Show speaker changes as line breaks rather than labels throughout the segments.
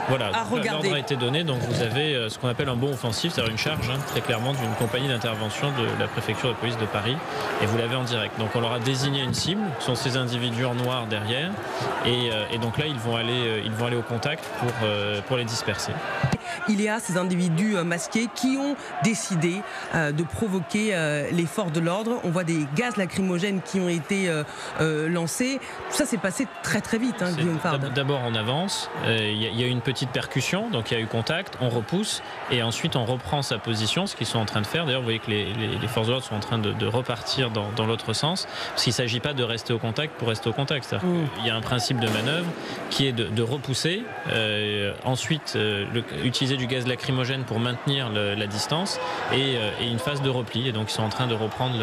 Voilà,
à regarder.
l'ordre a été donné, donc vous avez ce qu'on appelle un bond offensif, c'est-à-dire une charge très clairement d'une compagnie d'intervention de la préfecture de police de Paris, et vous l'avez en direct. Donc on leur a désigné une cible, ce sont ces individus en noir derrière, et donc là ils vont aller au contact pour les disperser.
Il y a ces individus masqués qui ont décidé de provoquer les forces de l'ordre. On voit des gaz lacrymogènes qui ont été lancés. Tout ça s'est passé très très vite, Guillaume Fard.
D'abord on avance, il y a eu une petite percussion, donc il y a eu contact, on repousse et ensuite on reprend sa position, ce qu'ils sont en train de faire. D'ailleurs vous voyez que les forces de l'ordre sont en train de repartir dans l'autre sens, parce qu'il ne s'agit pas de rester au contact pour rester au contact. C'est-à-dire qu'il y a un principe de manœuvre qui est de repousser, ensuite utiliser du gaz lacrymogène pour maintenir la distance et une phase de repli. Et donc ils sont en train de reprendre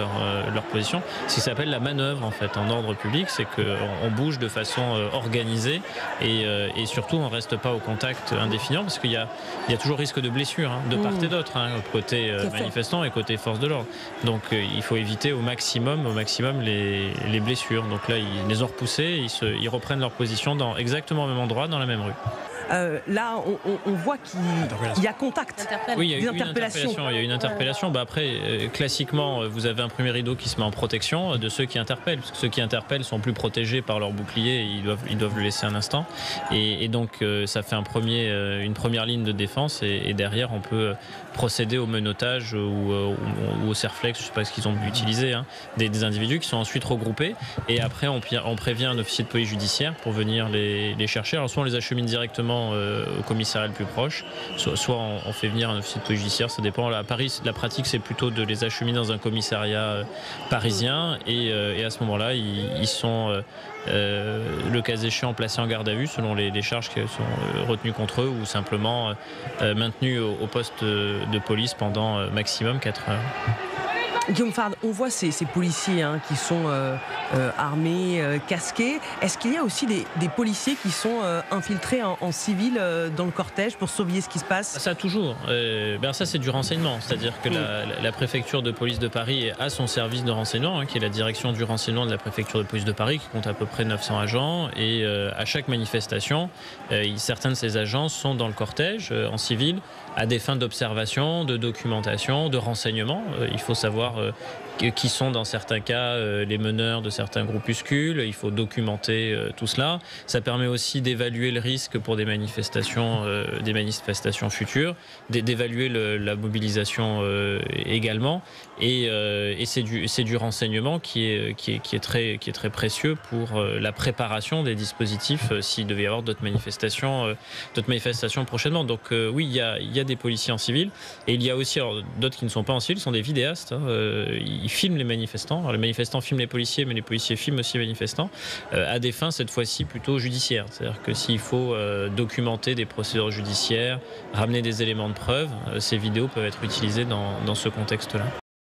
leur position. Ce qui s'appelle la manœuvre en fait en ordre public, c'est qu'on bouge de façon organisée et surtout on ne reste pas au contact indéfiniment, parce qu'il y a toujours risque de blessure de part et d'autre, côté manifestants et côté force de l'ordre. Donc il faut éviter au maximum les blessures. Donc là ils les ont repoussés, ils reprennent leur position exactement au même endroit, dans la même rue.
Là, on voit qu'il y a contact.
Oui, il y a eu une interpellation. Il y a une interpellation. Après, classiquement, vous avez un premier rideau qui se met en protection de ceux qui interpellent, parce que ceux qui interpellent sont plus protégés par leur bouclier, et ils doivent le laisser un instant. Et donc, ça fait une première ligne de défense, et derrière, on peut procéder au menottage ou au serflex, je ne sais pas ce qu'ils ont utilisé, des individus qui sont ensuite regroupés. Et après, on prévient un officier de police judiciaire pour venir les chercher. Alors, soit on les achemine directement au commissariat le plus proche, soit on fait venir un officier de police judiciaire, ça dépend. À Paris, la pratique c'est plutôt de les acheminer dans un commissariat parisien, et à ce moment-là ils sont le cas échéant placés en garde à vue selon les charges qui sont retenues contre eux, ou simplement maintenus au poste de police pendant maximum 4 heures.
Guillaume Fard, on voit ces policiers qui sont armés, casqués. Est-ce qu'il y a aussi des policiers qui sont infiltrés en civil dans le cortège pour surveiller ce qui se passe?
Ça toujours. Ça c'est du renseignement. C'est-à-dire que la préfecture de police de Paris a son service de renseignement, qui est la direction du renseignement de la préfecture de police de Paris, qui compte à peu près 900 agents. Et à chaque manifestation, certains de ces agents sont dans le cortège en civil à des fins d'observation, de documentation, de renseignement. Il faut savoir qui sont dans certains cas les meneurs de certains groupuscules. Il faut documenter tout cela. Ça permet aussi d'évaluer le risque pour des manifestations futures, d'évaluer la mobilisation également. Et c'est du renseignement qui est très précieux pour la préparation des dispositifs s'il devait y avoir d'autres manifestations prochainement. Donc oui, il y a des policiers en civil, et il y a aussi d'autres qui ne sont pas en civil, sont des vidéastes. Ils filment les manifestants. Alors, les manifestants filment les policiers, mais les policiers filment aussi les manifestants à des fins cette fois-ci plutôt judiciaires. C'est-à-dire que s'il faut documenter des procédures judiciaires, ramener des éléments de preuve, ces vidéos peuvent être utilisées dans ce contexte-là.